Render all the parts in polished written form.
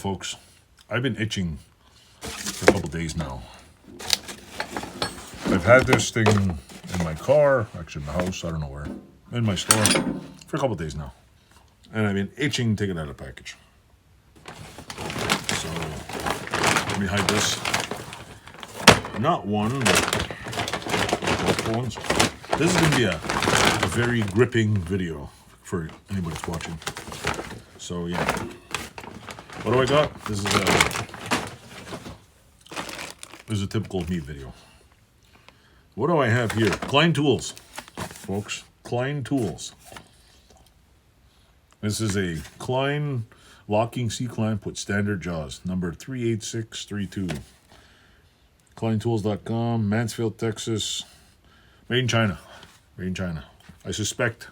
folks, I've been itching for a couple days now. I've had this thing in my car, actually in the house, I don't know where, in my store, for a couple days now. And I've been itching to get out of the package. So, let me hide this. Not one, but multiple ones. This is going to be a very gripping video for anybody that's watching. So, yeah. What do I got? This is a typical meat video. What do I have here? KLEIN tools, folks. KLEIN tools. This is a KLEIN locking C-clamp with standard jaws, number 38632. KLEINtools.com, Mansfield, Texas. Made in China. Made in China. I suspect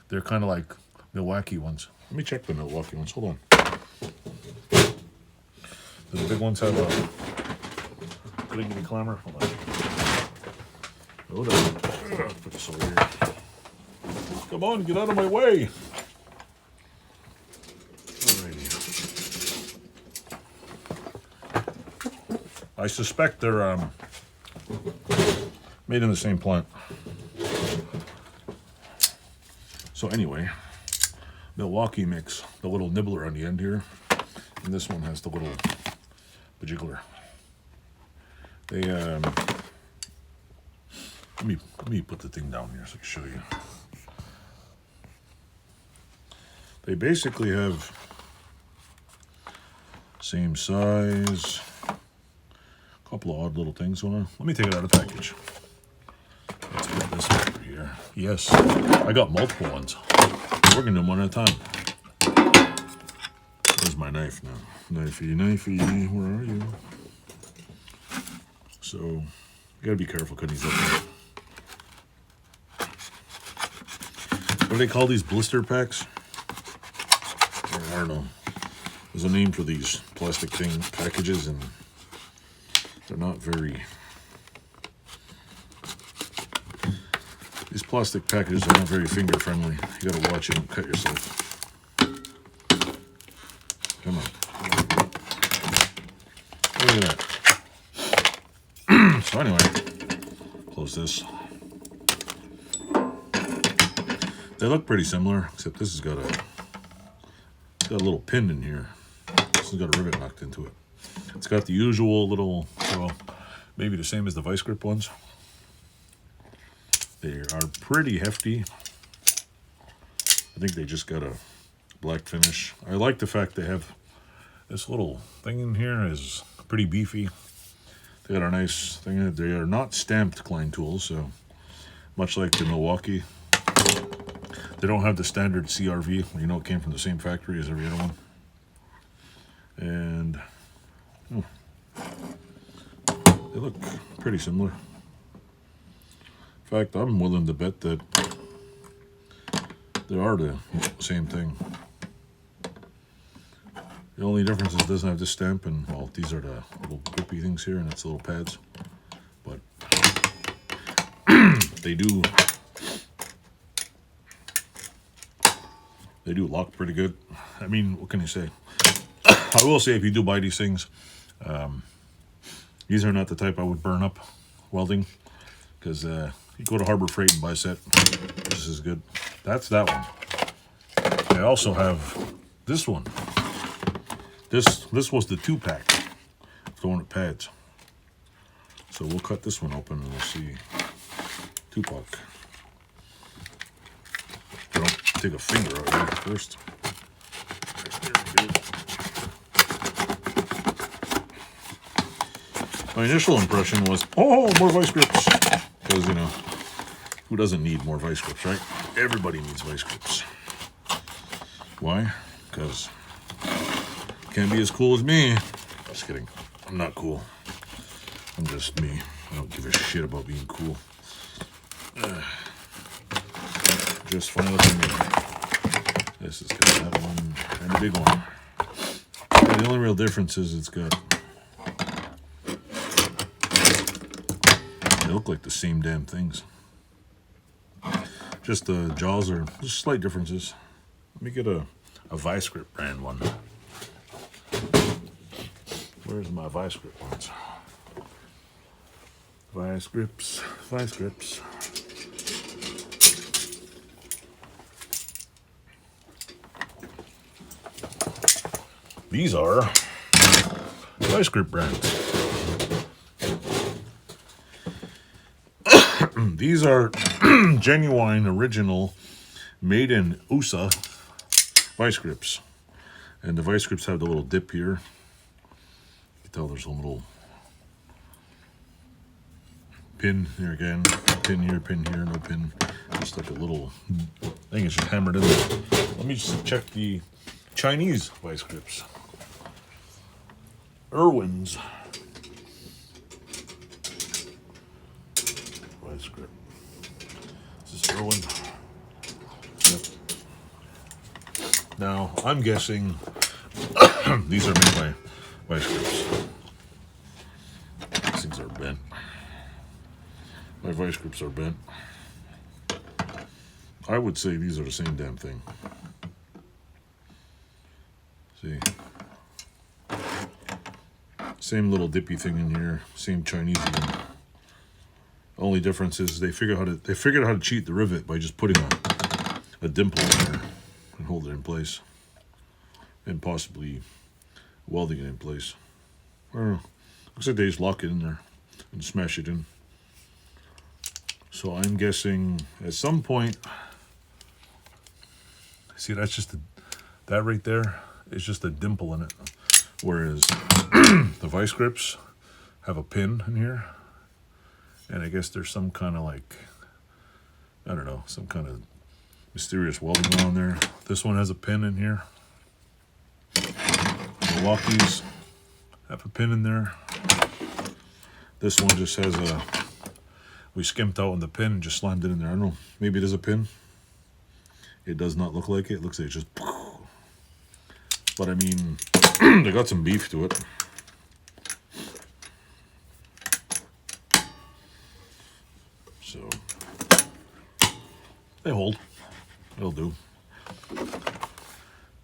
they're kind of like Milwaukee ones. Let me check the Milwaukee ones. Hold on. Do the big ones have a clinging clamor? Hold on. Hold on. Put this over here. Come on, get out of my way. Alrighty. I suspect they're made in the same plant. So anyway, Milwaukee makes the little nibbler on the end here, and this one has the little jiggler. They let me put the thing down here so I can show you. They basically have same size, a couple of odd little things on it. Let me take it out of the package. Let's put this over here. Yes, I got multiple ones. We're gonna do them one at a time. Where's my knife now? Knifey, knifey, where are you? So, you gotta be careful cutting these up. What do they call these blister packs? I don't know. There's a name for these plastic packages, and they're not very... These plastic packages are not very finger friendly. You gotta watch it and cut yourself. Come on. Look at that. So anyway, close this. They look pretty similar, except this has got a little pin in here. This has got a rivet knocked into it. It's got the usual little, well, maybe the same as the Visegrips ones. They are pretty hefty. I think they just got a black finish. I like the fact they have this little thing in here is pretty beefy. They got a nice thing in it. They are not stamped KLEIN tools, so much like the Milwaukee. They don't have the standard CRV, where you know it came from the same factory as every other one. And they look pretty similar. In fact, I'm willing to bet that they are the same thing. The only difference is it doesn't have this stamp, and well, these are the little grippy things here, and it's little pads. But they do lock pretty good. I mean, what can you say? I will say, if you do buy these things, these are not the type I would burn up welding, because you go to Harbor Freight and buy a set. This is good. That's that one. I also have this one. This was the 2-pack. The one with pads. So we'll cut this one open and we'll see. 2-pack. Don't take a finger out here first. My initial impression was, oh, more Visegrips. Because, you know, who doesn't need more Visegrips, right? Everybody needs Visegrips. Why? Because can't be as cool as me. Just kidding. I'm not cool. I'm just me. I don't give a shit about being cool. Just fine looking me. This is got that one and a big one. Yeah, the only real difference is it's got... They look like the same damn things. Just the jaws are just slight differences. Let me get a Visegrips brand one. Where's my Visegrips ones? Visegrips, Visegrips. These are Visegrips brands. These are genuine, original, made in USA Visegrips. And the Visegrips have the little dip here. You can tell there's a little pin here again. Pin here, no pin. Just like a little thing, it's just hammered in there. Let me just check the Chinese Visegrips. Irwin's Visegrip. Is this Irwin? Yep. Now, I'm guessing these are made by Visegrips. These things are bent. My Visegrips are bent. I would say these are the same damn thing. See? Same little dippy thing in here. Same Chinese even. Only difference is they figured out how to cheat the rivet by just putting a dimple in there and hold it in place, and possibly welding it in place. I don't know. Looks like they just lock it in there and smash it in. So I'm guessing at some point. See, that's just that right there is just a dimple in it, whereas the Visegrips have a pin in here. And I guess there's some kind of like, I don't know, some kind of mysterious welding on there. This one has a pin in here. Milwaukee's have a pin in there. This one just has we skimped out on the pin and just slammed it in there. I don't know, maybe it is a pin. It does not look like it. It looks like it's just, but I mean, they got some beef to it. So they hold. They'll do.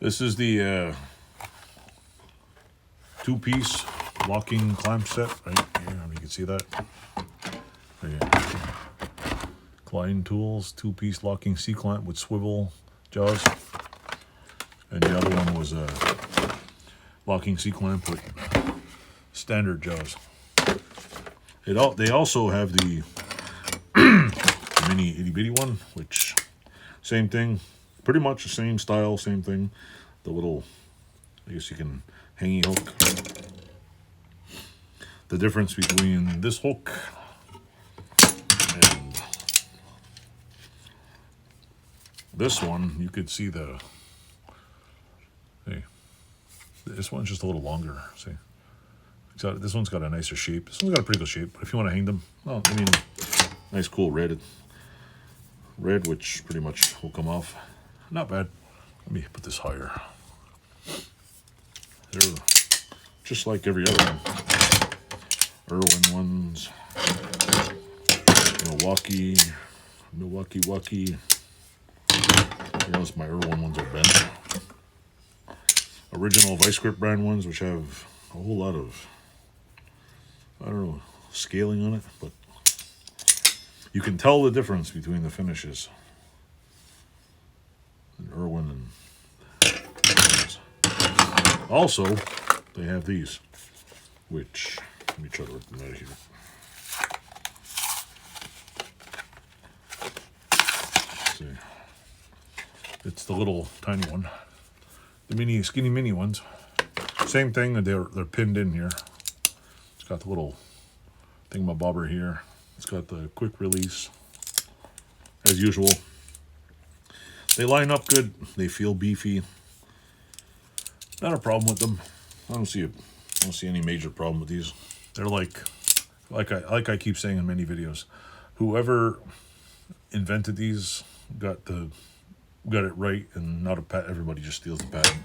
This is the two-piece locking clamp set right here. You can see that. Right here. KLEIN tools, two-piece locking C-clamp with swivel jaws. And the other one was a locking C-clamp with standard jaws. They also have the mini itty-bitty one, which same thing, pretty much the same style, same thing. The little, I guess you can hangy hook. The difference between this hook and this one, you could see the, hey, this one's just a little longer, see. This one's got a nicer shape. This one's got a pretty good shape, but if you want to hang them, well, I mean, nice cool red, which pretty much will come off. Not bad. Let me put this higher. They're just like every other one. Irwin ones, Milwaukee. You notice my Irwin ones are bent. Original Visegrips brand ones, which have a whole lot of, I don't know, scaling on it, but you can tell the difference between the finishes. And Irwin and also, they have these, which, let me try to rip them out of here. Let's see. It's the little tiny one. The skinny mini ones. Same thing, they're pinned in here. It's got the little thingamabobber here. It's got the quick release, as usual. They line up good. They feel beefy. Not a problem with them. I don't see any major problem with these. They're like I keep saying in many videos, whoever invented these got it right, and not a patent. Everybody just steals the patent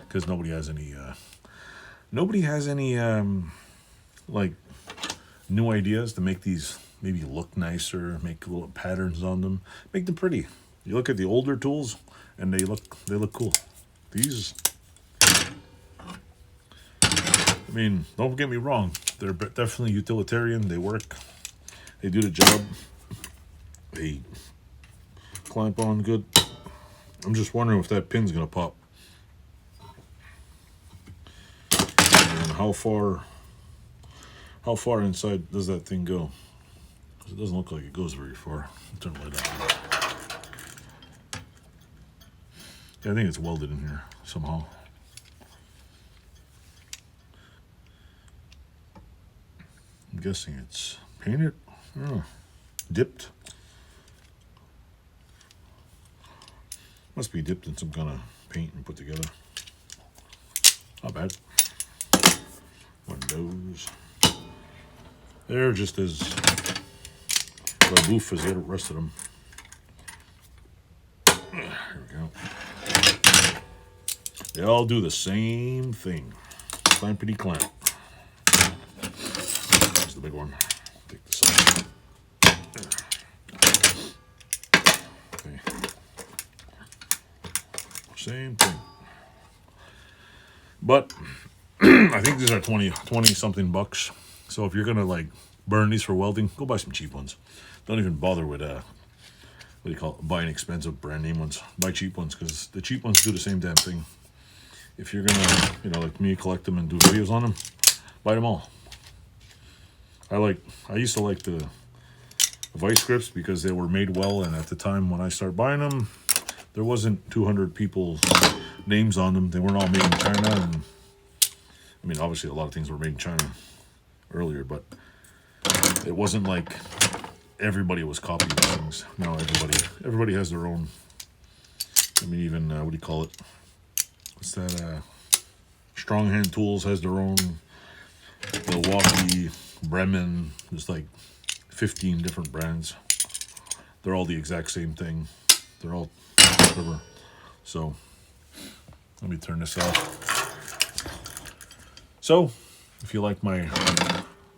because nobody has any like new ideas to make these maybe look nicer, make little patterns on them, make them pretty. You look at the older tools and they look cool. These I mean, don't get me wrong. They're definitely utilitarian. They work. They do the job. They clamp on good. I'm just wondering if that pin's gonna pop. And how far inside does that thing go? Because it doesn't look like it goes very far. I'll turn the light on. Yeah, I think it's welded in here somehow. I'm guessing it's painted. I don't know. Dipped. Must be dipped in some kind of paint and put together. Not bad. Windows. They're just as boof as the rest of them. Here we go. They all do the same thing. Clampity clamp. There's the big one. Take this off. Okay. Same thing. But I think these are 20 something bucks. So if you're gonna like burn these for welding, go buy some cheap ones. Don't even bother with what do you call it? Buying expensive brand name ones. Buy cheap ones, because the cheap ones do the same damn thing. If you're gonna, you know, like me, collect them and do videos on them, buy them all. I used to like the Visegrips because they were made well, and at the time when I started buying them, there wasn't 200 people's names on them. They weren't all made in China, and I mean, obviously a lot of things were made in China earlier, but it wasn't like everybody was copying things. Now everybody has their own. I mean, even what do you call it? What's that? Strong Hand Tools has their own. Milwaukee, Bremen. There's like 15 different brands. They're all the exact same thing. They're all whatever. So let me turn this off. So if you like my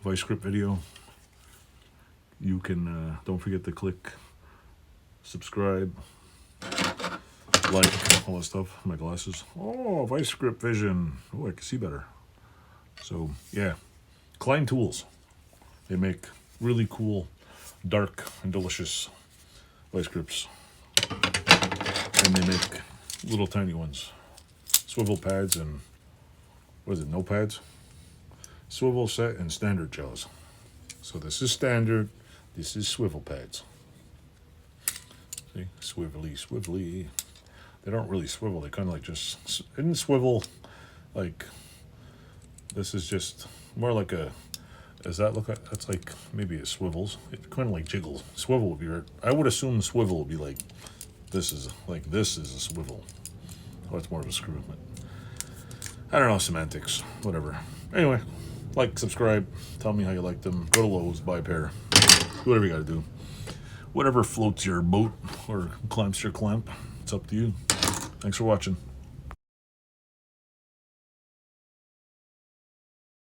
Visegrips video, you can don't forget to click subscribe, like, all that stuff. My glasses. Oh, Visegrips vision. Oh, I can see better. So yeah, KLEIN tools. They make really cool, dark and delicious Visegrips, and they make little tiny ones, swivel pads, and what is it? No pads. Swivel set and standard jaws. So this is standard. This is swivel pads. See, swivelly. They don't really swivel. They kind of like just didn't swivel. Like this is just more like a. Does that look like? That's like maybe it swivels. It kind of like jiggles. Swivel would be. I would assume the swivel would be like this is a swivel. Oh, it's more of a screw. But I don't know, semantics. Whatever. Anyway, like, subscribe. Tell me how you like them. Go to Lowe's, buy a pair. Do whatever you got to do. Whatever floats your boat or clamps your clamp. It's up to you. Thanks for watching.